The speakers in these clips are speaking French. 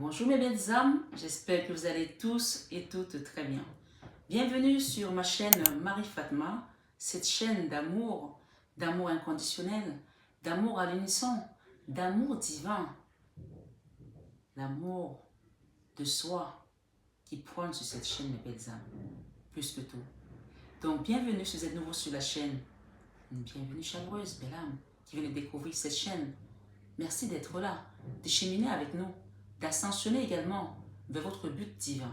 Bonjour mes belles âmes, j'espère que vous allez tous et toutes très bien. Bienvenue sur ma chaîne Marie Fatma, cette chaîne d'amour inconditionnel, d'amour à l'unisson, d'amour divin, l'amour de soi qui prône sur cette chaîne mes belles âmes, plus que tout. Donc bienvenue si vous êtes nouveau sur la chaîne, une bienvenue chaleureuse, belle âme, qui vient de découvrir cette chaîne. Merci d'être là, de cheminer avec nous, d'ascensionner également vers votre but divin.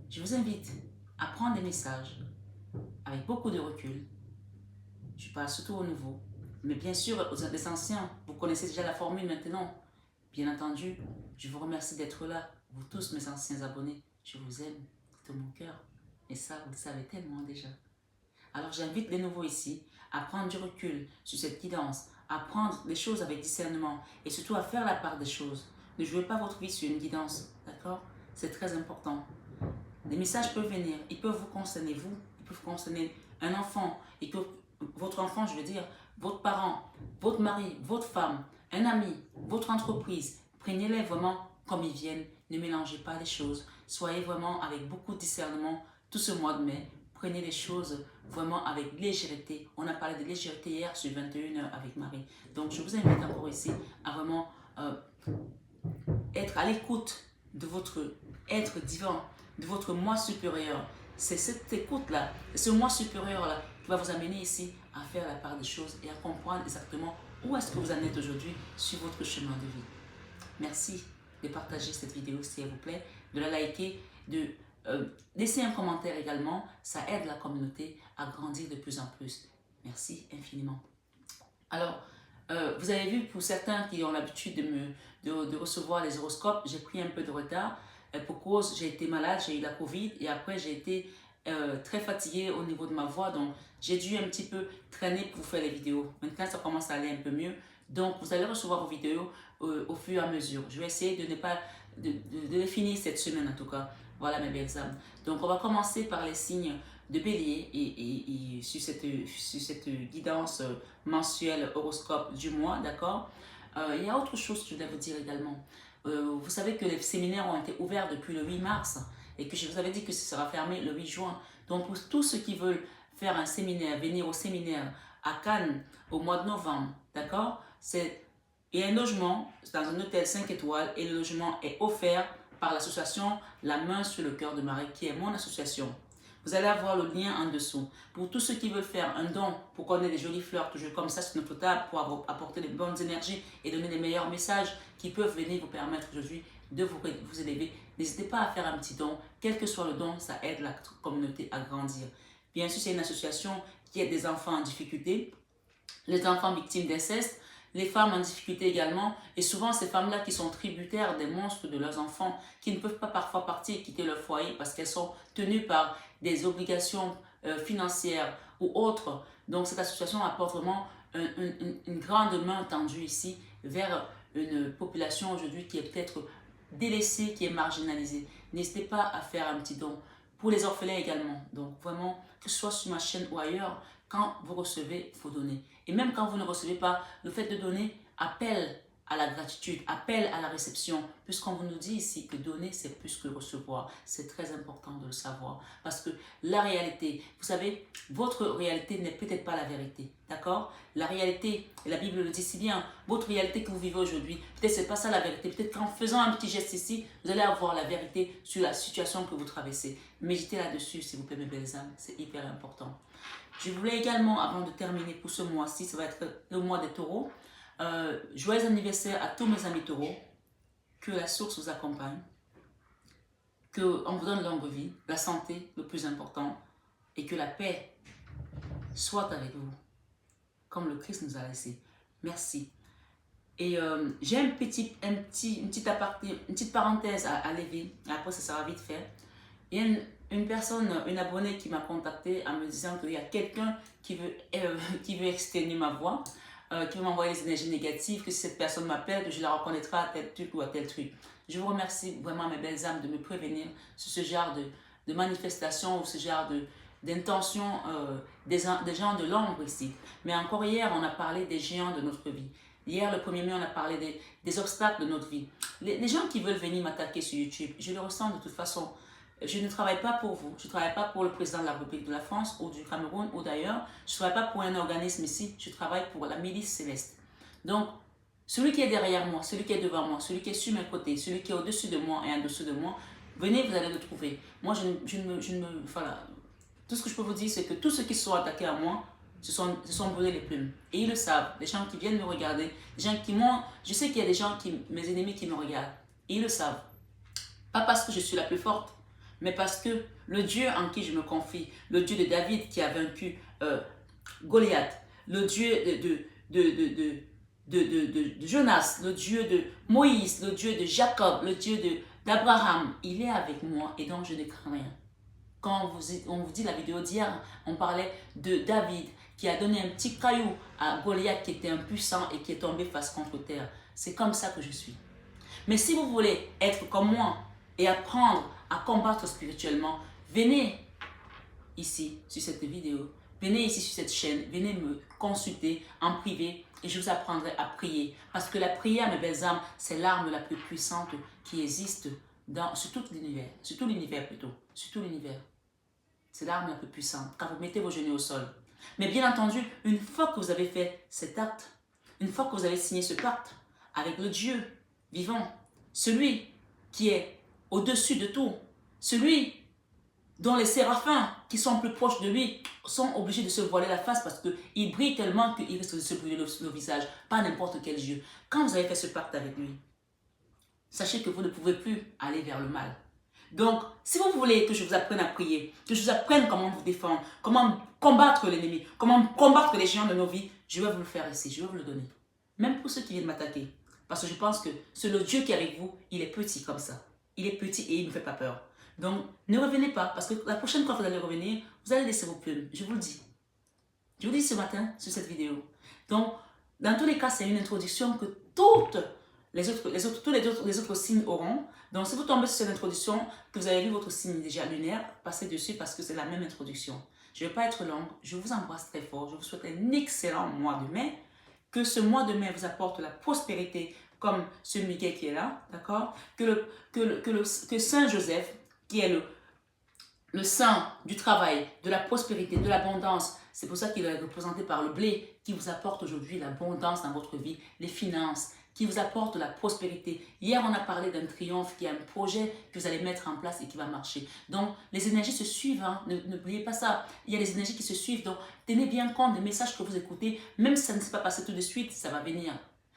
Je vous invite à prendre des messages avec beaucoup de recul. Je parle surtout aux nouveaux, mais bien sûr aux anciens, vous connaissez déjà la formule maintenant. Bien entendu, je vous remercie d'être là, vous tous mes anciens abonnés. Je vous aime de mon cœur, et ça vous le savez tellement déjà. Alors j'invite les nouveaux ici à prendre du recul sur cette guidance, à prendre les choses avec discernement et surtout à faire la part des choses. Ne jouez pas votre vie sur une guidance, d'accord? C'est très important. Les messages peuvent venir, ils peuvent vous concerner vous, ils peuvent concerner un enfant, votre enfant je veux dire, votre parent, votre mari, votre femme, un ami, votre entreprise. Prenez-les vraiment comme ils viennent, ne mélangez pas les choses. Soyez vraiment avec beaucoup de discernement tout ce mois de mai. Prenez les choses vraiment avec légèreté. On a parlé de légèreté hier sur 21h avec Marie. Donc je vous invite encore ici à vraiment être à l'écoute de votre être divin, de votre moi supérieur. C'est cette écoute-là, ce moi supérieur-là qui va vous amener ici à faire la part des choses et à comprendre exactement où est-ce que vous en êtes aujourd'hui sur votre chemin de vie. Merci de partager cette vidéo s'il vous plaît, de la liker, de laisser un commentaire également. Ça aide la communauté à grandir de plus en plus. Merci infiniment. Alors, vous avez vu, pour certains qui ont l'habitude de recevoir les horoscopes, j'ai pris un peu de retard pour cause j'ai été malade, j'ai eu la Covid et après j'ai été très fatiguée au niveau de ma voix, donc j'ai dû un petit peu traîner pour faire les vidéos. Maintenant, ça commence à aller un peu mieux, donc vous allez recevoir vos vidéos au fur et à mesure. Je vais essayer de ne pas de les finir cette semaine en tout cas. Voilà mes belles âmes. Donc on va commencer par les signes de Bélier et sur cette guidance mensuelle horoscope du mois, d'accord? Il y a autre chose que je voulais vous dire également. Vous savez que les séminaires ont été ouverts depuis le 8 mars et que je vous avais dit que ce sera fermé le 8 juin. Donc pour tous ceux qui veulent faire un séminaire, venir au séminaire à Cannes au mois de novembre, d'accord? Il y a un logement dans un hôtel 5 étoiles et le logement est offert par l'association La Main sur le Cœur de Marie, qui est mon association. Vous allez avoir le lien en dessous. Pour tous ceux qui veulent faire un don, pour qu'on ait des jolies fleurs toujours comme ça sur notre table, pour apporter des bonnes énergies et donner les meilleurs messages qui peuvent venir vous permettre aujourd'hui de vous élever, n'hésitez pas à faire un petit don. Quel que soit le don, ça aide la communauté à grandir. Bien sûr, c'est une association qui aide des enfants en difficulté, les enfants victimes d'inceste, les femmes en difficulté également, et souvent ces femmes-là qui sont tributaires des monstres de leurs enfants, qui ne peuvent pas parfois partir et quitter leur foyer parce qu'elles sont tenues par des obligations financières ou autres. Donc cette association apporte vraiment une grande main tendue ici vers une population aujourd'hui qui est peut-être délaissée, qui est marginalisée. N'hésitez pas à faire un petit don. Pour les orphelins également. Donc vraiment, que ce soit sur ma chaîne ou ailleurs, quand vous recevez, il faut donner. Et même quand vous ne recevez pas, le fait de donner appelle à la gratitude, appelle à la réception. Puisqu'on vous nous dit ici que donner, c'est plus que recevoir. C'est très important de le savoir. Parce que la réalité, vous savez, votre réalité n'est peut-être pas la vérité. D'accord? La réalité, et la Bible le dit si bien, votre réalité que vous vivez aujourd'hui, peut-être c'est pas ça la vérité. Peut-être qu'en faisant un petit geste ici, vous allez avoir la vérité sur la situation que vous traversez. Méditez là-dessus, s'il vous plaît, mes belles âmes. C'est hyper important. Je voulais également, avant de terminer pour ce mois-ci, ça va être le mois des taureaux. Joyeux anniversaire à tous mes amis taureaux. Que la source vous accompagne. Qu'on vous donne longue vie, la santé, le plus important. Et que la paix soit avec vous. Comme le Christ nous a laissé. Merci. Et j'ai une petite parenthèse à lever. Après, ça sera vite fait. Il y a une personne, une abonnée qui m'a contacté en me disant qu'il y a quelqu'un qui veut exténuer ma voix, qui veut m'envoyer des énergies négatives, que si cette personne m'appelle, que je la reconnaîtrai à tel truc ou à tel truc. Je vous remercie vraiment, mes belles âmes, de me prévenir sur ce genre de manifestation ou ce genre d'intention des gens de l'ombre ici. Mais encore hier, on a parlé des géants de notre vie. Hier, le 1er mai, on a parlé des obstacles de notre vie. Les gens qui veulent venir m'attaquer sur YouTube, je le ressens de toute façon. Je ne travaille pas pour vous. Je ne travaille pas pour le président de la République de la France ou du Cameroun ou d'ailleurs. Je ne travaille pas pour un organisme ici. Je travaille pour la milice céleste. Donc, celui qui est derrière moi, celui qui est devant moi, celui qui est sur mes côtés, celui qui est au-dessus de moi et en dessous de moi, venez, vous allez le trouver. Moi, voilà. Tout ce que je peux vous dire, c'est que tous ceux qui sont attaqués à moi, se sont brûlés les plumes. Et ils le savent. Les gens qui viennent me regarder, les gens qui m'ont... Je sais qu'il y a des gens, mes ennemis qui me regardent. Et ils le savent. Pas parce que je suis la plus forte, mais parce que le Dieu en qui je me confie, le Dieu de David qui a vaincu Goliath, le Dieu de Jonas, le Dieu de Moïse, le Dieu de Jacob, le Dieu d'Abraham, il est avec moi et donc je ne crains rien. Quand on vous dit la vidéo d'hier, on parlait de David qui a donné un petit caillou à Goliath qui était impuissant et qui est tombé face contre terre. C'est comme ça que je suis. Mais si vous voulez être comme moi et apprendre à combattre spirituellement, venez ici sur cette vidéo, venez ici sur cette chaîne, venez me consulter en privé et je vous apprendrai à prier. Parce que la prière, mes belles âmes, c'est l'arme la plus puissante qui existe sur tout l'univers. Sur tout l'univers plutôt. Sur tout l'univers. C'est l'arme la plus puissante quand vous mettez vos genoux au sol. Mais bien entendu, une fois que vous avez fait cet acte, une fois que vous avez signé ce pacte avec le Dieu vivant, celui qui est au-dessus de tout, celui dont les séraphins qui sont plus proches de lui sont obligés de se voiler la face parce qu'il brille tellement qu'il risque de se brûler le visage, pas n'importe quel Dieu. Quand vous avez fait ce pacte avec lui, sachez que vous ne pouvez plus aller vers le mal. Donc, si vous voulez que je vous apprenne à prier, que je vous apprenne comment vous défendre, comment combattre l'ennemi, comment combattre les géants de nos vies, je vais vous le faire ici, je vais vous le donner. Même pour ceux qui viennent m'attaquer. Parce que je pense que c'est le Dieu qui est avec vous, il est petit comme ça. Il est petit et il ne fait pas peur. Donc, ne revenez pas, parce que la prochaine fois que vous allez revenir, vous allez laisser vos plumes, je vous le dis. Je vous le dis ce matin sur cette vidéo. Donc, dans tous les cas, c'est une introduction que tous les autres signes auront. Donc, si vous tombez sur cette introduction, que vous avez vu votre signe déjà lunaire, passez dessus parce que c'est la même introduction. Je ne vais pas être longue, je vous embrasse très fort, je vous souhaite un excellent mois de mai. Que ce mois de mai vous apporte la prospérité comme ce Miguel qui est là, d'accord? Que Saint Joseph, qui est le saint du travail, de la prospérité, de l'abondance, c'est pour ça qu'il est représenté par le blé qui vous apporte aujourd'hui l'abondance dans votre vie, les finances, qui vous apporte la prospérité. Hier, on a parlé d'un triomphe qui est un projet que vous allez mettre en place et qui va marcher. Donc, les énergies se suivent, hein? N'oubliez pas ça. Il y a des énergies qui se suivent, donc tenez bien compte des messages que vous écoutez, même si ça ne s'est pas passé tout de suite, ça va venir.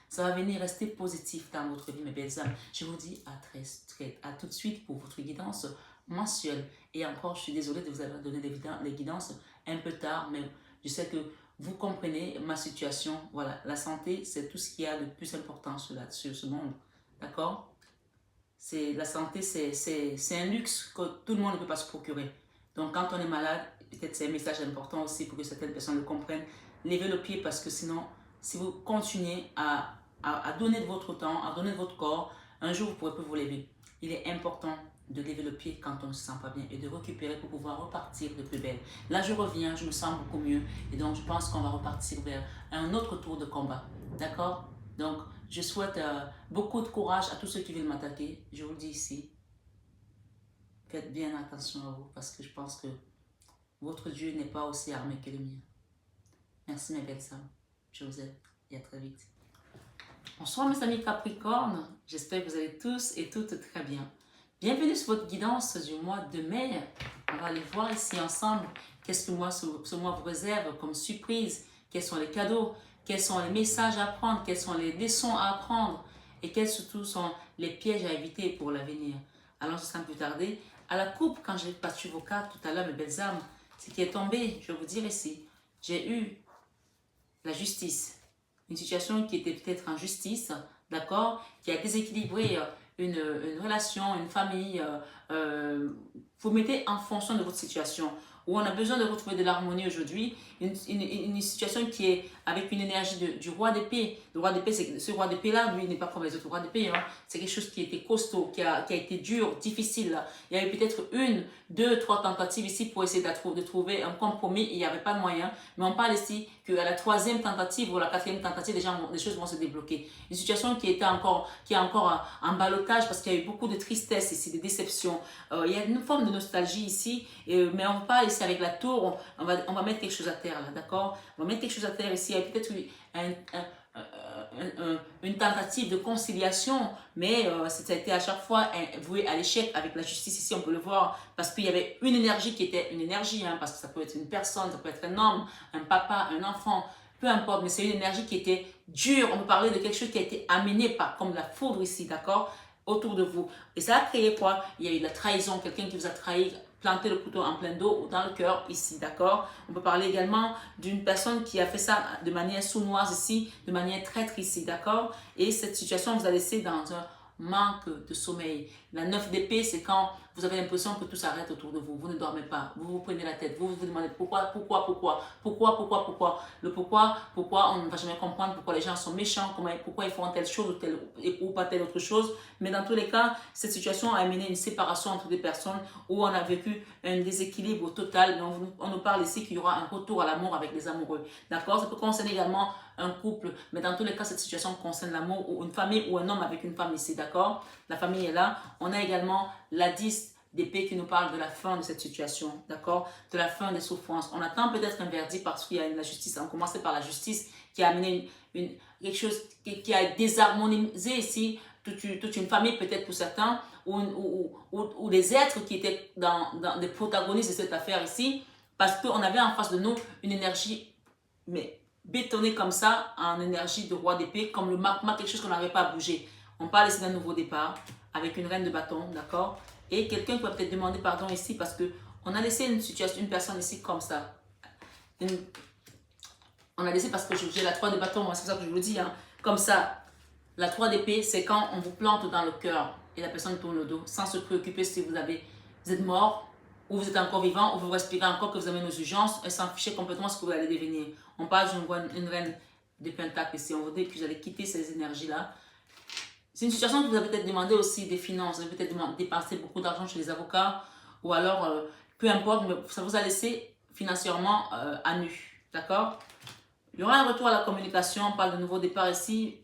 Ça va venir rester positif dans votre vie, mes belles âmes. Je vous dis à tout de suite pour votre guidance mensuelle. Et encore, je suis désolée de vous avoir donné les guidances un peu tard, mais je sais que vous comprenez ma situation. Voilà, la santé, c'est tout ce qu'il y a de plus important sur ce monde. D'accord? La santé, c'est un luxe que tout le monde ne peut pas se procurer. Donc, quand on est malade, peut-être c'est un message important aussi pour que certaines personnes le comprennent. Levez le pied parce que sinon, si vous continuez à donner de votre temps, à donner de votre corps, un jour vous ne pourrez plus vous lever. Il est important de lever le pied quand on ne se sent pas bien et de récupérer pour pouvoir repartir de plus belle. Là, je reviens, je me sens beaucoup mieux et donc je pense qu'on va repartir vers un autre tour de combat. D'accord? Donc, je souhaite beaucoup de courage à tous ceux qui veulent m'attaquer. Je vous le dis ici. Faites bien attention à vous parce que je pense que votre Dieu n'est pas aussi armé que le mien. Merci mes belles âmes. Je vous aime et à très vite. Bonsoir mes amis Capricorne. J'espère que vous allez tous et toutes très bien. Bienvenue sur votre guidance du mois de mai. On va aller voir ici ensemble qu'est-ce que ce mois vous réserve comme surprise, quels sont les cadeaux, quels sont les messages à apprendre, quelles sont les leçons à apprendre et quels surtout sont les pièges à éviter pour l'avenir. Alors sans plus tarder, à la coupe, quand j'ai battu vos cartes tout à l'heure, mes belles âmes, ce qui est tombé, je vais vous dire ici, j'ai eu la justice. Une situation qui était peut-être en justice, d'accord, qui a déséquilibré une relation, une famille. Vous mettez en fonction de votre situation, où on a besoin de retrouver de l'harmonie aujourd'hui, une situation qui est avec une énergie du roi d'épée. Le roi d'épée, ce roi d'épée-là, lui, n'est pas comme les autres rois d'épée. Hein. C'est quelque chose qui était costaud, qui a été dur, difficile. Là. Il y avait peut-être 1, 2, 3 tentatives ici pour essayer de trouver un compromis. Il n'y avait pas de moyen. Mais on parle ici qu'à la 3e tentative ou la 4e tentative, déjà, les choses vont se débloquer. Une situation qui est encore en ballottage parce qu'il y a eu beaucoup de tristesse ici, de déception. Il y a une forme de nostalgie ici, mais on parle ici avec la tour, on va mettre quelque chose à terre là, d'accord? On va mettre quelque chose à terre ici. Il y a peut-être une tentative de conciliation, mais ça a été à chaque fois voué à l'échec avec la justice ici, on peut le voir, parce qu'il y avait une énergie qui était une énergie, hein, parce que ça peut être une personne, ça peut être un homme, un papa, un enfant, peu importe, mais c'est une énergie qui était dure. On peut parler de quelque chose qui a été amené par, comme la foudre ici, d'accord, autour de vous. Et ça a créé quoi? Il y a eu de la trahison, quelqu'un qui vous a trahi, planter le couteau en plein dos ou dans le cœur ici, d'accord? On peut parler également d'une personne qui a fait ça de manière sournoise ici, de manière traître ici, d'accord? Et cette situation vous a laissé dans un manque de sommeil. La 9 d'épée, c'est quand vous avez l'impression que tout s'arrête autour de vous. Vous ne dormez pas. Vous vous prenez la tête. Vous vous demandez pourquoi. Le pourquoi, on ne va jamais comprendre pourquoi les gens sont méchants, pourquoi ils font telle chose ou pas telle autre chose. Mais dans tous les cas, cette situation a amené une séparation entre des personnes où on a vécu un déséquilibre total. Mais on nous parle ici qu'il y aura un retour à l'amour avec les amoureux. D'accord? Ça peut concerner également un couple, mais dans tous les cas, cette situation concerne l'amour ou une famille ou un homme avec une femme ici, d'accord? La famille est là. On a également la 10 d'épée qui nous parle de la fin de cette situation, d'accord? De la fin des souffrances. On attend peut-être un verdict parce qu'il y a la justice. On commence par la justice qui a amené quelque chose qui a désharmonisé ici toute une famille peut-être pour certains ou des êtres qui étaient dans des protagonistes de cette affaire ici parce qu'on avait en face de nous une énergie mais bétonné comme ça en énergie de roi d'épée, comme le magma, quelque chose qu'on n'arrive pas à bouger. On parle ici d'un nouveau départ avec une reine de bâton, d'accord? Et quelqu'un qui va peut-être demander pardon ici parce que on a laissé une personne ici comme ça. On a laissé parce que j'ai la 3 de bâton, moi c'est ça que je vous dis, hein. Comme ça. La 3 d'épée, c'est quand on vous plante dans le cœur et la personne tourne le dos sans se préoccuper si vous êtes mort ou vous êtes encore vivant ou vous respirez encore, que vous avez nos urgences et s'en ficher complètement ce que vous allez devenir. On parle d'une reine de pentacles ici. On vous dit que vous allez quitter ces énergies-là. C'est une situation que vous avez peut-être demandé aussi des finances. Vous avez peut-être dépensé beaucoup d'argent chez les avocats ou alors, peu importe, mais ça vous a laissé financièrement à nu. D'accord? Il y aura un retour à la communication, on parle de nouveau départ ici,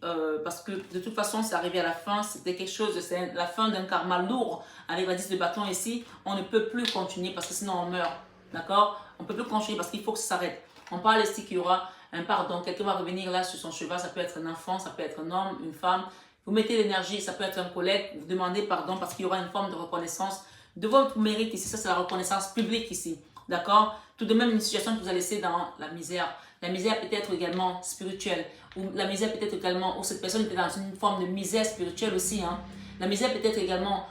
parce que de toute façon, c'est arrivé à la fin, c'était quelque chose, c'est la fin d'un karma lourd avec la 10 de bâton ici. On ne peut plus continuer parce que sinon on meurt, d'accord? On ne peut plus continuer parce qu'il faut que ça s'arrête. On parle ici qu'il y aura un pardon, quelqu'un va revenir là sur son cheval, ça peut être un enfant, ça peut être un homme, une femme. Vous mettez l'énergie, ça peut être un collègue, vous demandez pardon parce qu'il y aura une forme de reconnaissance de votre mérite ici. Ça, c'est la reconnaissance publique ici, d'accord? Tout de même, une situation qui vous a laissé dans la misère. La misère peut être également spirituelle, ou la misère peut être également, ou cette personne était dans une forme de misère spirituelle aussi. Hein. La misère peut être également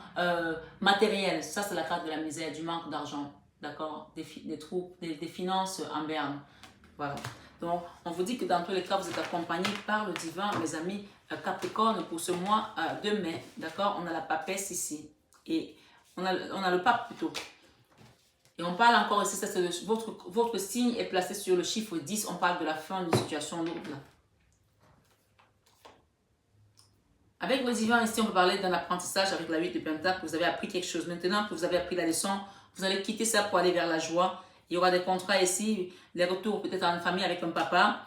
matérielle. Ça, c'est la carte de la misère, du manque d'argent, d'accord? Des troubles, des finances en berne. Voilà. Donc, on vous dit que dans tous les cas, vous êtes accompagnés par le divin, mes amis Capricorne, pour ce mois de mai. D'accord? On a la papesse ici. Et on a le pape plutôt. Et on parle encore ici, votre signe est placé sur le chiffre 10. On parle de la fin d'une situation lourde. Avec le divin ici, on peut parler d'un apprentissage avec la 8 de Pentacle. Vous avez appris quelque chose. Maintenant que vous avez appris la leçon, vous allez quitter ça pour aller vers la joie. Il y aura des contrats ici, les retours peut-être en famille avec un papa,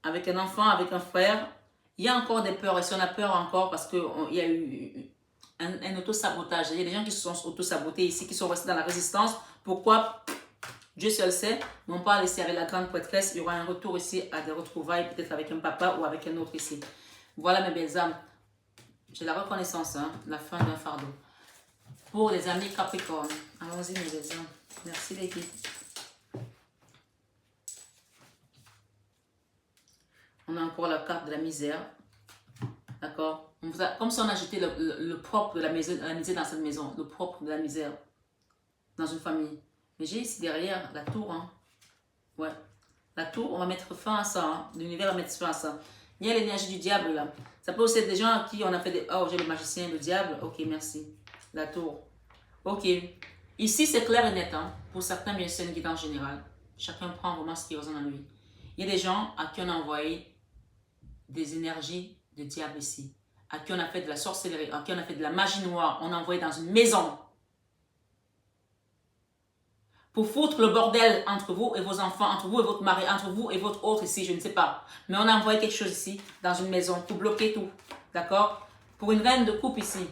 avec un enfant, avec un frère. Il y a encore des peurs. Et si on a peur encore parce qu'il y a eu un auto-sabotage. Il y a des gens qui se sont auto-sabotés ici, qui sont restés dans la résistance. Pourquoi? Dieu seul sait. Mais on parle ici avec la grande prêtresse. Il y aura un retour ici à des retrouvailles, peut-être avec un papa ou avec un autre ici. Voilà mes belles âmes. J'ai la reconnaissance, hein, la fin d'un fardeau. Pour les amis Capricorne. Allons-y mes belles âmes. Merci l'équipe. On a encore la carte de la misère. D'accord? Comme si on a jeté le propre de la misère dans cette maison. Le propre de la misère dans une famille. Mais j'ai ici derrière la tour. Hein. Ouais. La tour, on va mettre fin à ça. Hein. L'univers va mettre fin à ça. Il y a l'énergie du diable là. Ça peut aussi être des gens à qui on a fait des... Oh, j'ai le magicien, le diable. Ok, merci. La tour. Ok. Ici, c'est clair et net. Hein. Pour certains, bien c'est une guidance générale. Chacun prend vraiment ce qui résonne en lui. Il y a des gens à qui on a envoyé des énergies de diable ici, à qui on a fait de la sorcellerie, à qui on a fait de la magie noire, on a envoyé dans une maison pour foutre le bordel entre vous et vos enfants, entre vous et votre mari, entre vous et votre autre ici, je ne sais pas. Mais on a envoyé quelque chose ici, dans une maison, pour bloquer tout, d'accord? Pour une reine de coupe ici.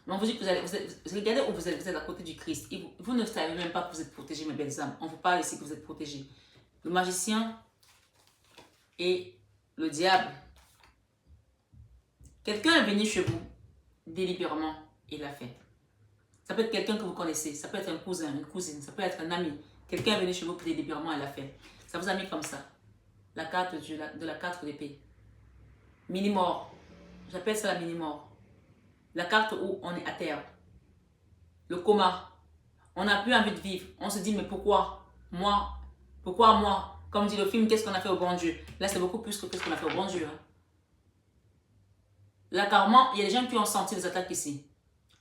Mais on vous dit que vous regardez où vous êtes à côté du Christ. Et vous ne savez même pas que vous êtes protégés, mes belles âmes. On vous parle ici que vous êtes protégés. Le magicien et le diable. Quelqu'un est venu chez vous délibérément et l'a fait. Ça peut être quelqu'un que vous connaissez, ça peut être un cousin, une cousine, ça peut être un ami. Quelqu'un est venu chez vous délibérément et l'a fait. Ça vous a mis comme ça. La carte de la 4 d'épée. Mini-mort. J'appelle ça la mini-mort. La carte où on est à terre. Le coma. On n'a plus envie de vivre. On se dit, mais pourquoi moi? Pourquoi moi? Comme dit le film, qu'est-ce qu'on a fait au bon Dieu? Là, c'est beaucoup plus que qu'est-ce qu'on a fait au bon Dieu. Hein. Là, carrément, il y a des gens qui ont senti les attaques ici.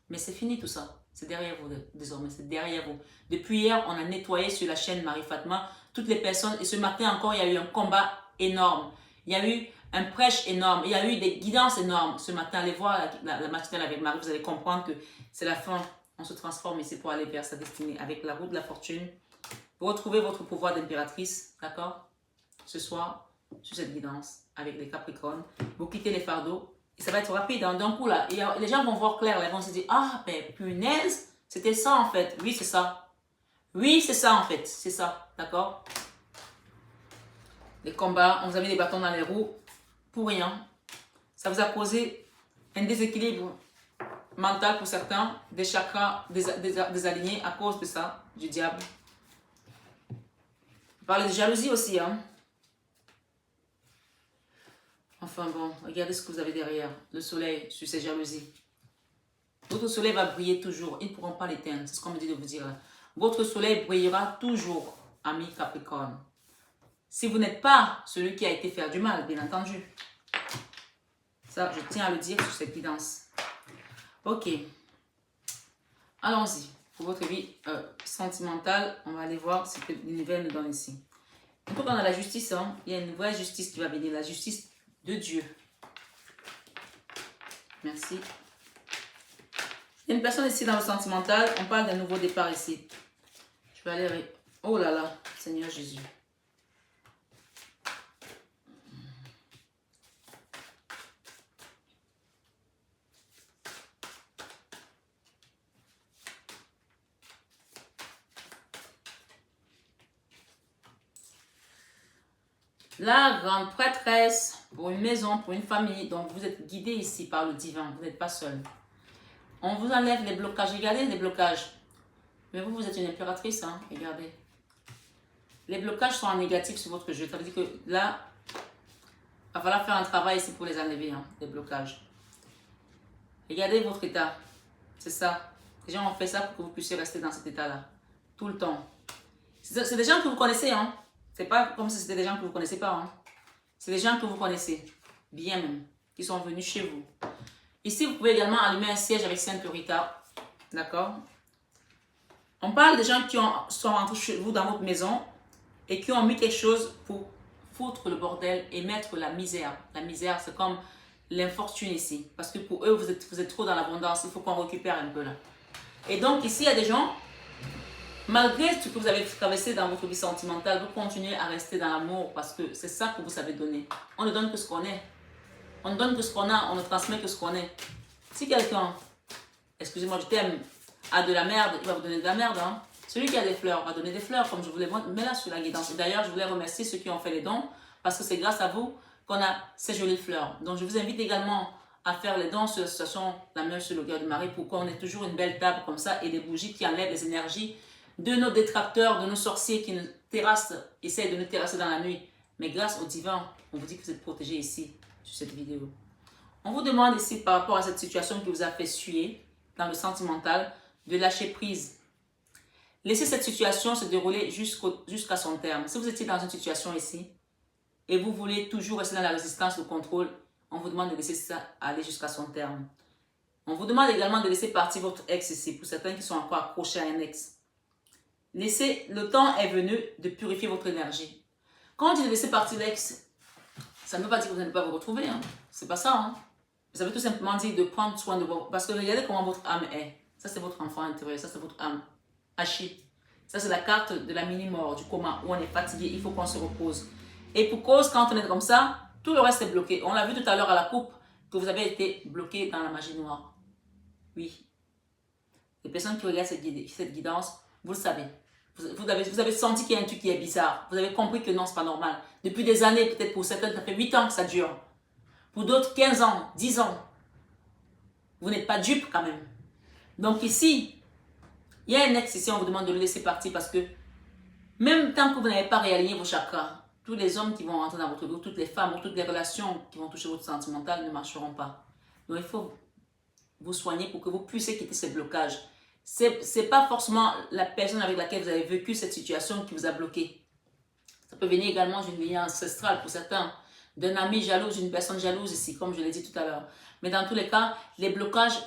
Mais c'est fini tout ça. C'est derrière vous désormais, c'est derrière vous. Depuis hier, on a nettoyé sur la chaîne Marie-Fatma toutes les personnes. Et ce matin encore, il y a eu un combat énorme. Il y a eu un prêche énorme. Il y a eu des guidances énormes. Ce matin, allez voir la matinale avec Marie. Vous allez comprendre que c'est la fin. On se transforme ici pour aller vers sa destinée. Avec la roue de la fortune. Vous retrouvez votre pouvoir d'impératrice. D'accord? Ce soir, sur cette guidance, avec les Capricornes. Vous quittez les fardeaux. Et ça va être rapide, hein, d'un coup là. Et les gens vont voir clair, là, ils vont se dire, ah, ben punaise, c'était ça en fait. Oui, c'est ça. Oui, c'est ça en fait. C'est ça, d'accord? Les combats, on vous a mis des bâtons dans les roues pour rien. Ça vous a causé un déséquilibre mental pour certains, des chakras désalignés à cause de ça, du diable. On parle de jalousie aussi, hein. Enfin bon, regardez ce que vous avez derrière. Le soleil sur ces jalousies. Votre soleil va briller toujours. Ils ne pourront pas l'éteindre. C'est ce qu'on me dit de vous dire là. Votre soleil brillera toujours, ami Capricorne. Si vous n'êtes pas celui qui a été faire du mal, bien entendu. Ça, je tiens à le dire sur cette guidance. Ok. Allons-y. Pour votre vie sentimentale, on va aller voir ce que l'univers nous donne ici. En tout cas, on a la justice. Hein. Il y a une vraie justice qui va venir. La justice de Dieu. Merci. Il y a une personne ici dans le sentimental. On parle d'un nouveau départ ici. Je vais aller... Oh là là, Seigneur Jésus. La grande prêtresse pour une maison, pour une famille. Donc, vous êtes guidé ici par le divin. Vous n'êtes pas seul. On vous enlève les blocages. Regardez les blocages. Mais vous, vous êtes une impératrice. Hein? Regardez. Les blocages sont en négatif sur votre jeu. Ça veut dire que là, il va falloir faire un travail ici pour les enlever. Hein, les blocages. Regardez votre état. C'est ça. Les gens ont fait ça pour que vous puissiez rester dans cet état-là. Tout le temps. C'est des gens que vous connaissez. Hein? C'est pas comme si c'était des gens que vous ne connaissez pas. Hein. C'est des gens que vous connaissez. Bien même. Qui sont venus chez vous. Ici, vous pouvez également allumer un siège avec Sainte Rita. D'accord? On parle des gens qui sont rentrés chez vous dans votre maison et qui ont mis quelque chose pour foutre le bordel et mettre la misère. La misère, c'est comme l'infortune ici. Parce que pour eux, vous êtes trop dans l'abondance. Il faut qu'on récupère un peu là. Et donc, ici, il y a des gens... Malgré ce que vous avez traversé dans votre vie sentimentale, vous continuez à rester dans l'amour parce que c'est ça que vous savez donner. On ne donne que ce qu'on est. On ne donne que ce qu'on a, on ne transmet que ce qu'on est. Si quelqu'un, excusez-moi, je t'aime, a de la merde, il va vous donner de la merde. Hein. Celui qui a des fleurs va donner des fleurs, comme je vous l'ai montré, mais là sur la guidance. D'ailleurs, je voulais remercier ceux qui ont fait les dons parce que c'est grâce à vous qu'on a ces jolies fleurs. Donc, je vous invite également à faire les dons sur l'association La Main sur le cœur de Marie pour qu'on ait toujours une belle table comme ça et des bougies qui enlèvent les énergies de nos détracteurs, de nos sorciers qui nous terrassent, essayent de nous terrasser dans la nuit. Mais grâce au divin, on vous dit que vous êtes protégés ici, sur cette vidéo. On vous demande ici, par rapport à cette situation qui vous a fait suer, dans le sentimental, de lâcher prise. Laissez cette situation se dérouler jusqu'à son terme. Si vous étiez dans une situation ici, et vous voulez toujours rester dans la résistance, le contrôle, on vous demande de laisser ça aller jusqu'à son terme. On vous demande également de laisser partir votre ex ici, pour certains qui sont encore accrochés à un ex. Le temps est venu de purifier votre énergie. Quand on dit de laisser partir l'ex, ça ne veut pas dire que vous n'allez pas vous retrouver. Hein. C'est pas ça. Hein. Ça veut tout simplement dire de prendre soin de vous. Parce que regardez comment votre âme est. Ça, c'est votre enfant intérieur. Ça, c'est votre âme. Hachi. Ça, c'est la carte de la mini-mort, du coma, où on est fatigué. Il faut qu'on se repose. Et pour cause, quand on est comme ça, tout le reste est bloqué. On l'a vu tout à l'heure à la coupe, que vous avez été bloqué dans la magie noire. Oui. Les personnes qui regardent cette guidance, vous le savez. Vous avez senti qu'il y a un truc qui est bizarre. Vous avez compris que non, c'est pas normal. Depuis des années, peut-être pour certains, ça fait 8 ans que ça dure. Pour d'autres, 15 ans, 10 ans. Vous n'êtes pas dupe quand même. Donc ici, il y a un ex ici, on vous demande de le laisser partir parce que même tant que vous n'avez pas réaligné vos chakras, tous les hommes qui vont rentrer dans votre vie, toutes les femmes, ou toutes les relations qui vont toucher votre sentimental ne marcheront pas. Donc il faut vous soigner pour que vous puissiez quitter ces blocages. C'est pas forcément la personne avec laquelle vous avez vécu cette situation qui vous a bloqué. Ça peut venir également d'une lignée ancestrale pour certains, d'un ami jaloux, d'une personne jalouse ici, comme je l'ai dit tout à l'heure. Mais dans tous les cas, les blocages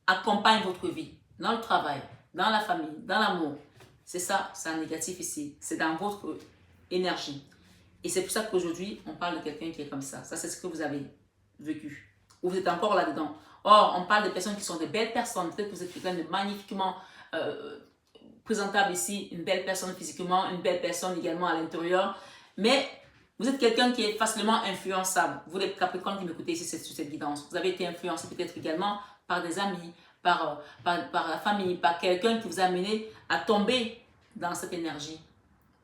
accompagnent votre vie, dans le travail, dans la famille, dans l'amour. C'est ça, c'est un négatif ici. C'est dans votre énergie. Et c'est pour ça qu'aujourd'hui, on parle de quelqu'un qui est comme ça. Ça, c'est ce que vous avez vécu. Ou vous êtes encore là-dedans. Or, on parle de personnes qui sont de belles personnes. Peut-être que vous êtes quelqu'un de magnifiquement présentable ici, une belle personne physiquement, une belle personne également à l'intérieur. Mais vous êtes quelqu'un qui est facilement influençable. Vous, les Capricornes qui m'écoutez ici sur cette guidance, vous avez été influencé peut-être également par des amis, par la famille, par quelqu'un qui vous a amené à tomber dans cette énergie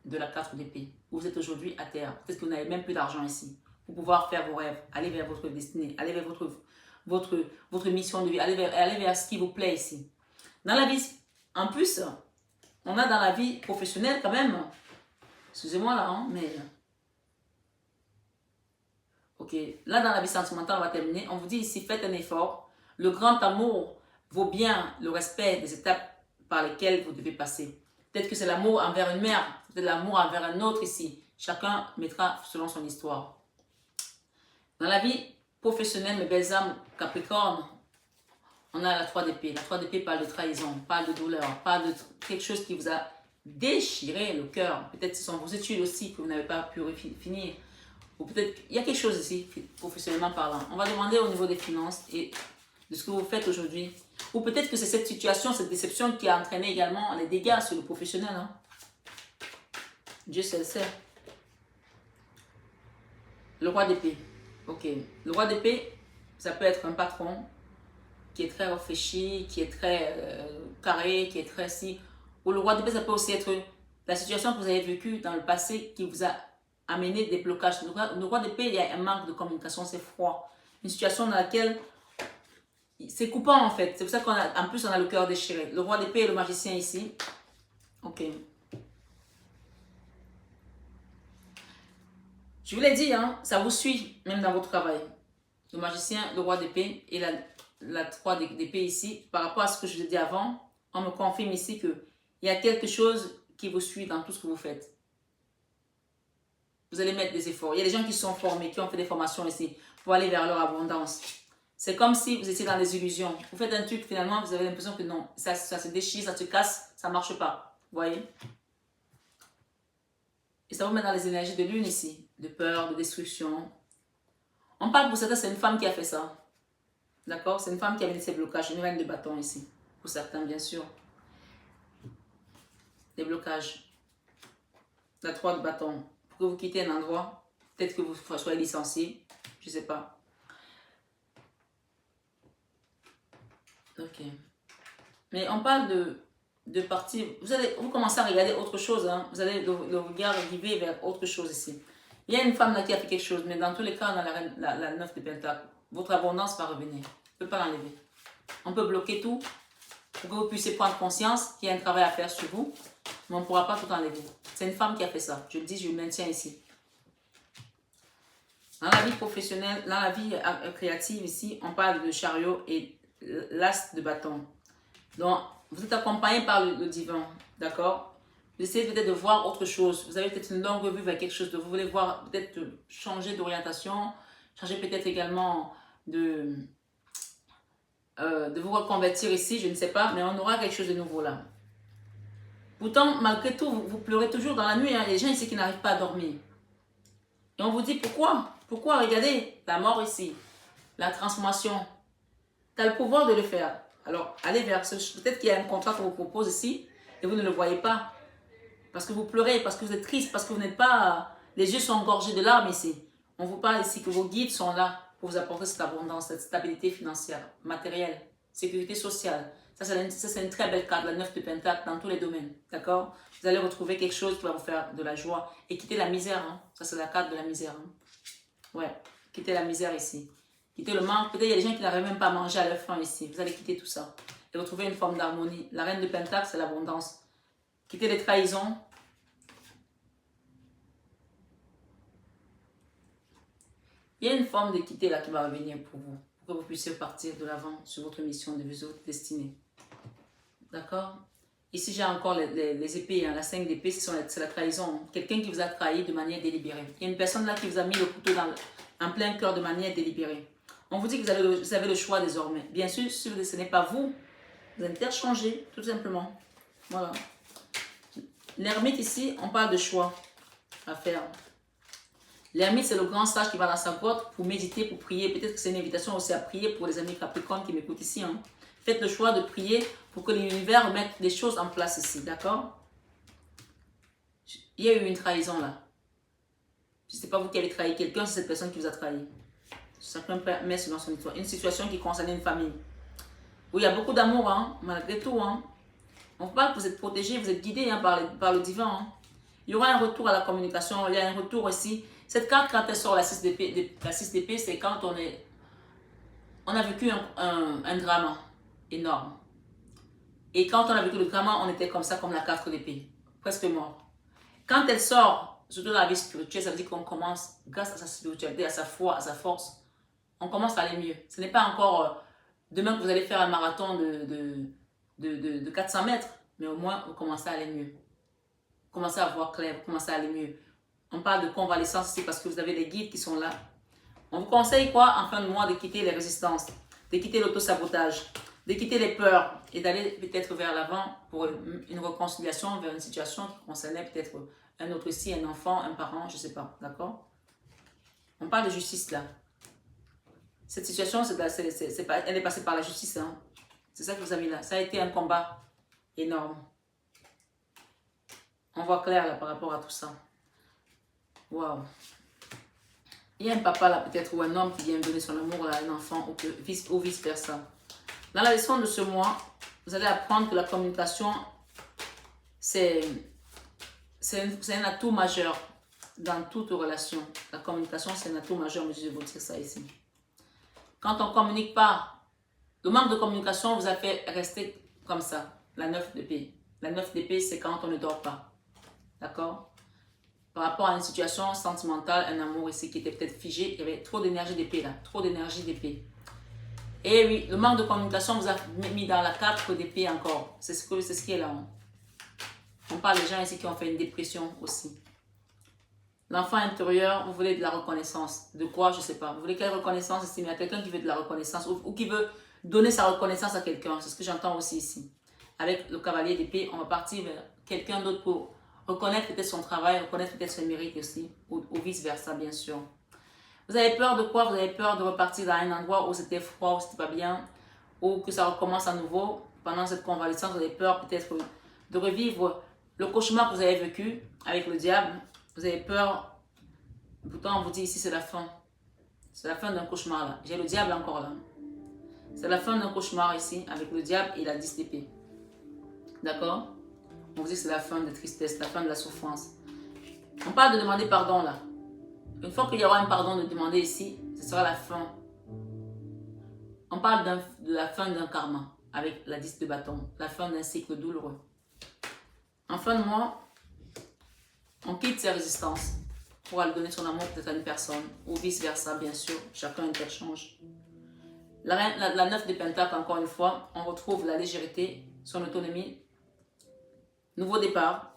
de la 4 d'épée. Vous êtes aujourd'hui à terre. Peut-être que vous n'avez même plus d'argent ici pour pouvoir faire vos rêves, aller vers votre destinée, aller vers votre mission de vie, aller vers ce qui vous plaît ici. Dans la vie, en plus, on a dans la vie professionnelle quand même, excusez-moi là, hein, mais... Ok, là dans la vie sentimentale, on va terminer. On vous dit ici, faites un effort. Le grand amour vaut bien le respect des étapes par lesquelles vous devez passer. Peut-être que c'est l'amour envers une mère, peut-être l'amour envers un autre ici. Chacun mettra selon son histoire. Dans la vie professionnelle, mes belles âmes Capricorne, on a la 3 d'épée. La 3 d'épée parle de trahison, parle de douleur, parle de quelque chose qui vous a déchiré le cœur. Peut-être ce sont vos études aussi que vous n'avez pas pu finir. Ou peut-être il y a quelque chose ici, professionnellement parlant. On va demander au niveau des finances et de ce que vous faites aujourd'hui. Ou peut-être que c'est cette situation, cette déception qui a entraîné également les dégâts sur le professionnel. Hein. Dieu seul sait. Le roi d'épée. Ok. Le roi d'épée, ça peut être un patron qui est très réfléchi, qui est très carré, qui est très si. Ou le roi d'épée, ça peut aussi être la situation que vous avez vécue dans le passé qui vous a amené des blocages. Le roi d'épée, il y a un manque de communication, c'est froid. Une situation dans laquelle c'est coupant en fait. C'est pour ça qu'en plus on a le cœur déchiré. Le roi d'épée et le magicien ici. Ok. Je vous l'ai dit, hein, ça vous suit même dans votre travail. Le magicien, le roi d'épée et la 3 d'épée ici. Par rapport à ce que je vous ai dit avant, on me confirme ici qu'il y a quelque chose qui vous suit dans tout ce que vous faites. Vous allez mettre des efforts. Il y a des gens qui sont formés, qui ont fait des formations ici pour aller vers leur abondance. C'est comme si vous étiez dans des illusions. Vous faites un truc, finalement, vous avez l'impression que non, ça se déchire, ça se casse, ça ne marche pas. Vous voyez? Et ça vous met dans les énergies de lune ici, de peur, de destruction. On parle pour certains, c'est une femme qui a fait ça. D'accord? C'est une femme qui a mis ses blocages, une reine de bâton ici. Pour certains, bien sûr. Des blocages. La 3 de bâton. Pour que vous quittez un endroit, peut-être que vous soyez licencié, je ne sais pas. Ok. Mais on parle de partir. Vous commencez à regarder autre chose. Hein. Vous allez le regard arriver vers autre chose ici. Il y a une femme là qui a fait quelque chose, mais dans tous les cas, dans la 9 de Pentacle, votre abondance va revenir. On ne peut pas l'enlever. On peut bloquer tout pour que vous puissiez prendre conscience qu'il y a un travail à faire sur vous, mais on ne pourra pas tout enlever. C'est une femme qui a fait ça. Je le dis, je le maintiens ici. Dans la vie professionnelle, dans la vie créative ici, on parle de chariot et l'as de bâton. Donc, vous êtes accompagné par le divin, d'accord? Vous essayez peut-être de voir autre chose. Vous avez peut-être une longue vue vers quelque chose. Vous voulez voir, peut-être changer d'orientation, changer peut-être également de vous reconvertir ici, je ne sais pas, mais on aura quelque chose de nouveau là. Pourtant, malgré tout, vous pleurez toujours dans la nuit. Hein. Il y a des gens ici qui n'arrivent pas à dormir. Et on vous dit pourquoi? Pourquoi? Regardez, la mort ici, la transformation. Tu as le pouvoir de le faire. Alors, allez vers ce... Peut-être qu'il y a un contrat qu'on vous propose ici et vous ne le voyez pas. Parce que vous pleurez, parce que vous êtes triste, parce que vous n'êtes pas... Les yeux sont engorgés de larmes ici. On vous parle ici que vos guides sont là pour vous apporter cette abondance, cette stabilité financière, matérielle, sécurité sociale. Ça, c'est une très belle carte, la 9 de Pentacle, dans tous les domaines. D'accord? Vous allez retrouver quelque chose qui va vous faire de la joie. Et quitter la misère. Hein. Ça, c'est la carte de la misère. Hein. Ouais, quitter la misère ici. Quitter le manque. Peut-être il y a des gens qui n'arrivent même pas à manger à leur faim ici. Vous allez quitter tout ça. Et retrouver une forme d'harmonie. La reine de Pentacle, c'est l'abondance. Quitter les trahisons. Il y a une forme de quitter là qui va revenir pour vous. Pour que vous puissiez partir de l'avant sur votre mission, de votre destinée. D'accord? Ici, j'ai encore les épées. Hein. La 5 d'épée, c'est la trahison. Quelqu'un qui vous a trahi de manière délibérée. Il y a une personne là qui vous a mis le couteau en plein cœur de manière délibérée. On vous dit que vous avez le choix désormais. Bien sûr, si ce n'est pas vous, vous interchangez, tout simplement. Voilà. L'ermite ici, on parle de choix à faire. L'ermite, c'est le grand sage qui va dans sa grotte pour méditer, pour prier. Peut-être que c'est une invitation aussi à prier pour les amis Capricorne qui m'écoutent ici. Hein. Faites le choix de prier pour que l'univers mette les choses en place ici. D'accord? Il y a eu une trahison là. Ce n'est pas vous qui avez trahi quelqu'un, c'est cette personne qui vous a trahi. Chacun met selon son histoire. Une situation qui concerne une famille. Où il y a beaucoup d'amour, hein, malgré tout. Hein. On parle que vous êtes protégé, vous êtes guidé hein, par le divin. Hein. Il y aura un retour à la communication, il y a un retour aussi. Cette carte, quand elle sort la 6 d'épée, c'est quand on a vécu un drame énorme. Et quand on a vécu le drame, on était comme ça, comme la 4 d'épée, presque mort. Quand elle sort, surtout dans la vie spirituelle, ça veut dire qu'on commence, grâce à sa spiritualité, à sa foi, à sa force, on commence à aller mieux. Ce n'est pas encore demain que vous allez faire un marathon de 400 mètres, mais au moins, vous commencez à aller mieux. Vous commencez à voir clair, vous commencez à aller mieux. On parle de convalescence ici parce que vous avez des guides qui sont là. On vous conseille quoi en fin de mois de quitter les résistances, de quitter l'autosabotage, de quitter les peurs et d'aller peut-être vers l'avant pour une réconciliation vers une situation qui concernait peut-être un autre ici, un enfant, un parent, je ne sais pas, d'accord? On parle de justice là. Cette situation, elle est passée par la justice. Hein. C'est ça que vous avez là. Ça a été un combat énorme. On voit clair là par rapport à tout ça. Waouh. Il y a un papa là peut-être ou un homme qui vient donner son amour à un enfant ou vice-versa. Dans la leçon de ce mois, vous allez apprendre que la communication, c'est un atout majeur dans toute relation. La communication, c'est un atout majeur, mais je vais vous dire ça ici. Quand on ne communique pas, le manque de communication vous a fait rester comme ça. La 9 d'épée. La 9 d'épée, c'est quand on ne dort pas. D'accord? Par rapport à une situation sentimentale, un amour ici qui était peut-être figé, il y avait trop d'énergie d'épée là. Trop d'énergie d'épée. Et oui, le manque de communication vous a mis dans la 4 d'épée encore. C'est ce qui est là. Hein. On parle des gens ici qui ont fait une dépression aussi. L'enfant intérieur, vous voulez de la reconnaissance. De quoi? Je ne sais pas. Vous voulez quelle reconnaissance ici? Mais il y a quelqu'un qui veut de la reconnaissance ou qui veut donner sa reconnaissance à quelqu'un. C'est ce que j'entends aussi ici. Avec le cavalier d'épée, on va partir vers quelqu'un d'autre pour reconnaître peut-être son travail, reconnaître peut-être ses mérites aussi, ou vice-versa, bien sûr. Vous avez peur de quoi? Vous avez peur de repartir dans un endroit où c'était froid, où c'était pas bien, ou que ça recommence à nouveau. Pendant cette convalescence, vous avez peur peut-être de revivre le cauchemar que vous avez vécu avec le diable. Vous avez peur. Pourtant, on vous dit ici, c'est la fin. C'est la fin d'un cauchemar là. J'ai le diable encore là. C'est la fin d'un cauchemar ici, avec le diable et la 10 d'épée. D'accord? On vous dit que c'est la fin de tristesse, la fin de la souffrance. On parle de demander pardon là. Une fois qu'il y aura un pardon de demander ici, ce sera la fin. On parle de la fin d'un karma avec la 10 de bâton. La fin d'un cycle douloureux. En fin de mois, on quitte ses résistances pour aller donner son amour peut-être à une personne ou vice-versa, bien sûr. Chacun interchange. La 9 de Pentacle, encore une fois, on retrouve la légèreté, son autonomie. Nouveau départ.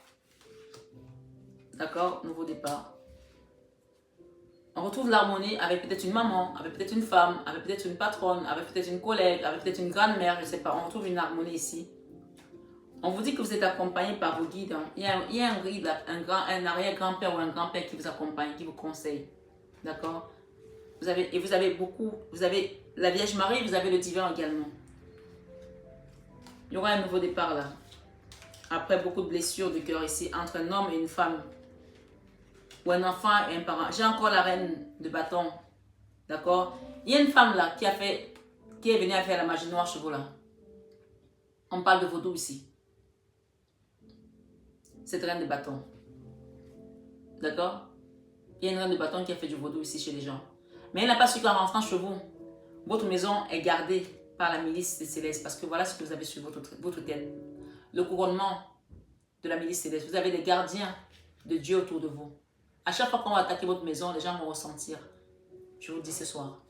D'accord? Nouveau départ. On retrouve l'harmonie avec peut-être une maman, avec peut-être une femme, avec peut-être une patronne, avec peut-être une collègue, avec peut-être une grand-mère, je ne sais pas. On retrouve une harmonie ici. On vous dit que vous êtes accompagné par vos guides. Hein. Il y a un guide, un arrière-grand-père ou un grand-père qui vous accompagne, qui vous conseille. D'accord? Vous avez la Vierge Marie, vous avez le divin également. Il y aura un nouveau départ là. Après beaucoup de blessures de cœur ici, entre un homme et une femme. Ou un enfant et un parent. J'ai encore la reine de bâton. D'accord? Il y a une femme là qui est venue à faire la magie noire chez vous là. On parle de vaudou ici. Cette reine de bâton. D'accord? Il y a une reine de bâton qui a fait du vaudou ici chez les gens. Mais elle n'a pas su qu'en rentrant chez vous, votre maison est gardée par la milice des célestes. Parce que voilà ce que vous avez sur votre tête. Le couronnement de la milice céleste. Vous avez des gardiens de Dieu autour de vous. À chaque fois qu'on va attaquer votre maison, les gens vont ressentir. Je vous le dis ce soir.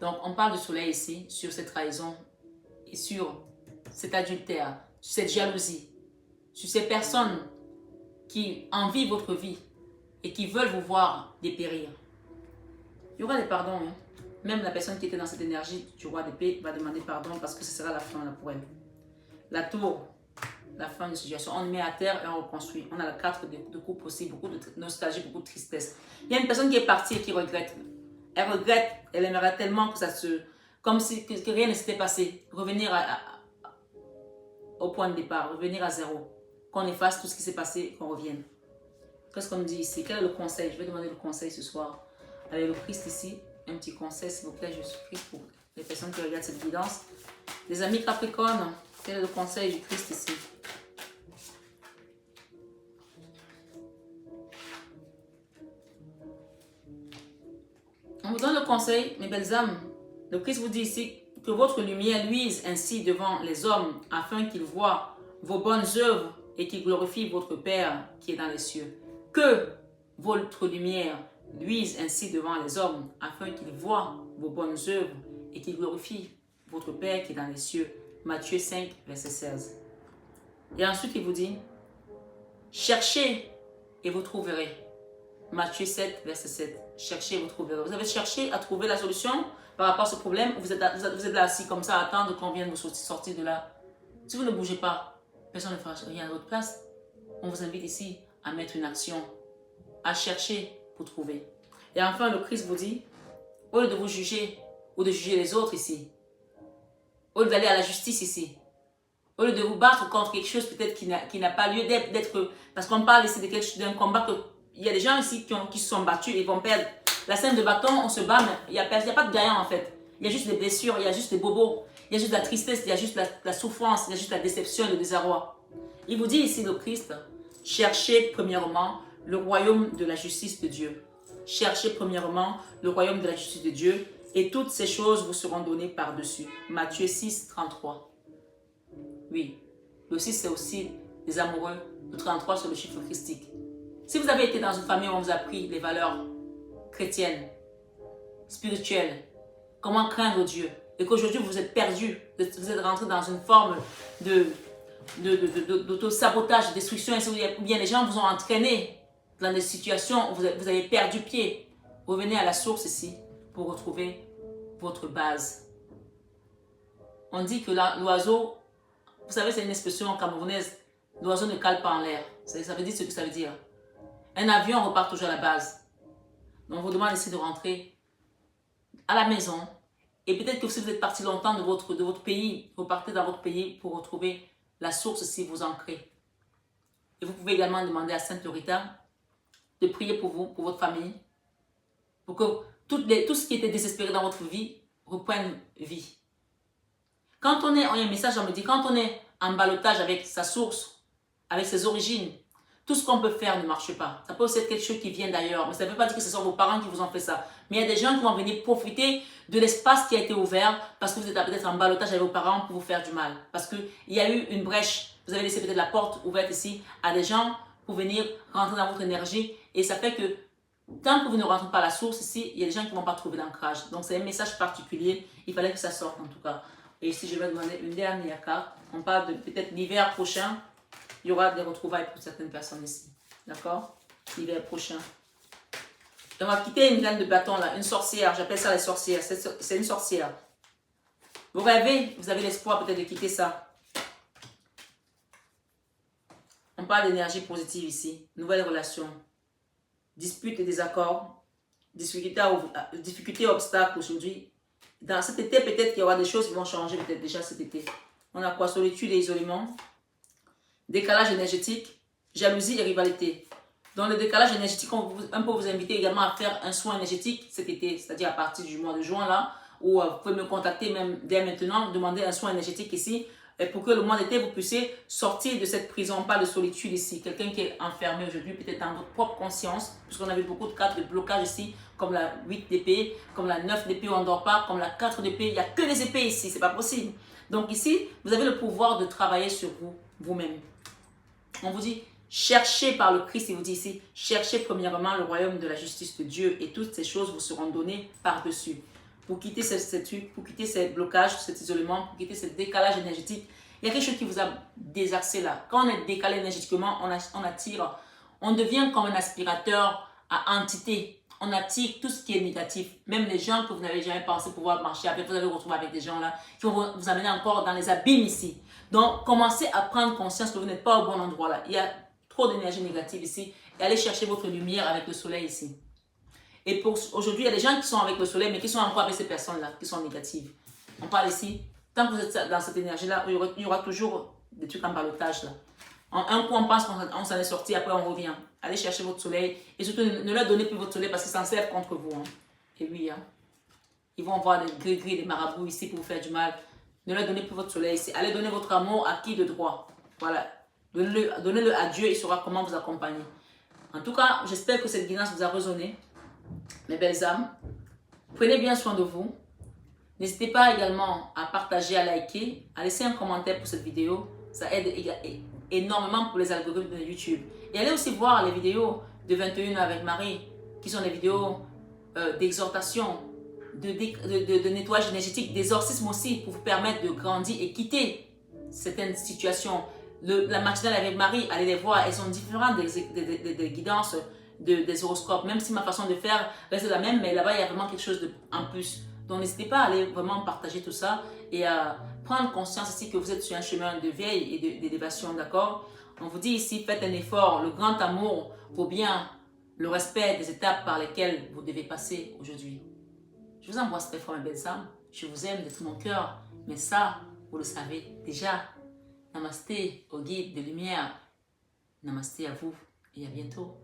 Donc, on parle du soleil ici, sur cette trahison et sur cet adultère, sur cette jalousie, sur ces personnes qui envient votre vie et qui veulent vous voir dépérir. Il y aura des pardons. Hein. Même la personne qui était dans cette énergie du roi d'épée va demander pardon parce que ce sera la fin là, pour elle. La tour, la fin de situation. On met à terre et on reconstruit. On a la 4 de coupe aussi, beaucoup de nostalgie, beaucoup de tristesse. Il y a une personne qui est partie et qui regrette. Elle regrette, elle aimerait tellement que ça se... Comme si que rien ne s'était passé. Revenir au point de départ, revenir à zéro. Qu'on efface tout ce qui s'est passé, qu'on revienne. Qu'est-ce qu'on me dit ici? Quel est le conseil? Je vais demander le conseil ce soir. Avec le Christ ici, un petit conseil s'il vous plaît, je supplie pour les personnes qui regardent cette guidance. Les amis Capricorne, quel est le conseil du Christ ici? On vous donne le conseil, mes belles âmes. Le Christ vous dit ici que votre lumière luise ainsi devant les hommes afin qu'ils voient vos bonnes œuvres et qu'ils glorifient votre Père qui est dans les cieux. Que votre lumière luise ainsi devant les hommes afin qu'ils voient vos bonnes œuvres et qu'ils glorifient votre Père qui est dans les cieux. Matthieu 5, verset 16. Et ensuite, il vous dit, cherchez et vous trouverez. Matthieu 7, verset 7. Cherchez et vous trouverez. Vous avez cherché à trouver la solution par rapport à ce problème ou vous êtes là assis comme ça à attendre qu'on vienne vous sortir de là. Si vous ne bougez pas, personne ne fera rien à votre place. On vous invite ici à mettre une action, à chercher pour trouver. Et enfin, le Christ vous dit, au lieu de vous juger ou de juger les autres ici, au lieu d'aller à la justice ici, au lieu de vous battre contre quelque chose peut-être qui n'a pas lieu d'être, parce qu'on parle ici d'un combat que il y a des gens ici qui se sont battus et vont perdre. La scène de bâton, on se bat, mais il n'y a pas de gagnant en fait. Il y a juste des blessures, il y a juste des bobos, il y a juste la tristesse, il y a juste la souffrance, il y a juste la déception et le désarroi. Il vous dit ici, le Christ, cherchez premièrement le royaume de la justice de Dieu. Cherchez premièrement le royaume de la justice de Dieu et toutes ces choses vous seront données par-dessus. Matthieu 6, 33. Oui, le 6 c'est aussi les amoureux, le 33 c'est le chiffre christique. Si vous avez été dans une famille où on vous a appris les valeurs chrétiennes, spirituelles, comment craindre Dieu, et qu'aujourd'hui vous êtes perdu, vous êtes rentré dans une forme d'auto-sabotage, de destruction, ou bien les gens vous ont entraîné dans des situations où vous avez perdu pied, revenez à la source ici pour retrouver votre base. On dit que l'oiseau, vous savez, c'est une expression camerounaise, l'oiseau ne cale pas en l'air. Ça veut dire ce que ça veut dire. Un avion repart toujours à la base. Donc, on vous demande ici de rentrer à la maison. Et peut-être que si vous êtes parti longtemps de votre pays, vous partez dans votre pays pour retrouver la source si vous ancrez. Et vous pouvez également demander à Sainte Lorita de prier pour vous, pour votre famille, pour que tout ce qui était désespéré dans votre vie reprenne vie. Quand on a un message, on me dit, quand on est en ballottage avec sa source, avec ses origines, tout ce qu'on peut faire ne marche pas. Ça peut aussi être quelque chose qui vient d'ailleurs, mais ça ne veut pas dire que ce sont vos parents qui vous ont fait ça. Mais il y a des gens qui vont venir profiter de l'espace qui a été ouvert parce que vous êtes peut-être en ballottage avec vos parents pour vous faire du mal. Parce qu'il y a eu une brèche, vous avez laissé peut-être la porte ouverte ici à des gens pour venir rentrer dans votre énergie. Et ça fait que tant que vous ne rentrez pas à la source ici, il y a des gens qui ne vont pas trouver d'ancrage. Donc c'est un message particulier, il fallait que ça sorte en tout cas. Et ici je vais demander une dernière carte. On parle de peut-être l'hiver prochain. Il y aura des retrouvailles pour certaines personnes ici. D'accord? L'hiver prochain. Et on va quitter une reine de bâton là, une sorcière. J'appelle ça les sorcières. C'est une sorcière. Vous rêvez, vous avez l'espoir peut-être de quitter ça. On parle d'énergie positive ici. Nouvelles relations. Disputes et désaccords. Difficultés, obstacles aujourd'hui. Dans cet été, peut-être qu'il y aura des choses qui vont changer, peut-être déjà cet été. On a quoi? Solitude et isolement. Décalage énergétique. Jalousie et rivalité. Dans le décalage énergétique, on peut vous inviter également à faire un soin énergétique cet été, c'est-à-dire à partir du mois de juin là, ou vous pouvez me contacter même dès maintenant, demander un soin énergétique ici, pour que le mois d'été, vous puissiez sortir de cette prison. On parle de solitude ici, quelqu'un qui est enfermé aujourd'hui, peut-être dans votre propre conscience, puisqu'on avait beaucoup de cartes de blocage ici, comme la 8 d'épée, comme la 9 d'épée où on ne dort pas, comme la 4 d'épée, il n'y a que des épées ici, c'est pas possible. Donc ici, vous avez le pouvoir de travailler sur vous, vous-même. On vous dit, cherchez par le Christ, il vous dit ici, cherchez premièrement le royaume de la justice de Dieu et toutes ces choses vous seront données par-dessus. Pour quitter cette truc, pour quitter ces blocages, cet isolement, pour quitter ce décalage énergétique, il y a quelque chose qui vous a désaxé là. Quand on est décalé énergétiquement, on attire, on devient comme un aspirateur à entité. On attire tout ce qui est négatif. Même les gens que vous n'avez jamais pensé pouvoir marcher avec, vous allez vous retrouver avec des gens là qui vont vous amener encore dans les abîmes ici. Donc, commencez à prendre conscience que vous n'êtes pas au bon endroit là. Il y a trop d'énergie négative ici. Et allez chercher votre lumière avec le soleil ici. Et pour aujourd'hui, il y a des gens qui sont avec le soleil, mais qui sont encore avec ces personnes-là, qui sont négatives. On parle ici, tant que vous êtes dans cette énergie-là, il y aura toujours des trucs en balotage là. Un coup, on pense qu'on s'en est sorti, après on revient. Allez chercher votre soleil. Et surtout, ne leur donnez plus votre soleil parce qu'ils s'en servent contre vous. Hein. Et oui, hein. Ils vont voir des gris-gris, des marabouts ici pour vous faire du mal. Ne leur donnez plus votre soleil ici. Allez donner votre amour à qui de droit. Voilà. Donnez-le à Dieu, il saura comment vous accompagner. En tout cas, j'espère que cette guidance vous a résonné. Mes belles âmes, prenez bien soin de vous. N'hésitez pas également à partager, à liker, à laisser un commentaire pour cette vidéo. Ça aide énormément pour les algorithmes de YouTube. Et allez aussi voir les vidéos de 21 avec Marie, qui sont des vidéos d'exhortation, de nettoyage énergétique, d'exorcisme aussi, pour vous permettre de grandir et quitter certaines situations. La matinale avec Marie, allez les voir, elles sont différentes des guidances, des horoscopes, même si ma façon de faire reste la même, mais là-bas, il y a vraiment quelque chose en plus. Donc, n'hésitez pas à aller vraiment partager tout ça et à prendre conscience ici que vous êtes sur un chemin de veille et d'élévation, d'accord? On vous dit ici, faites un effort, le grand amour vaut bien le respect des étapes par lesquelles vous devez passer aujourd'hui. Je vous embrasse très fort, mes belles âmes. Je vous aime de tout mon cœur, mais ça, vous le savez déjà. Namasté au guide de lumière. Namasté à vous et à bientôt.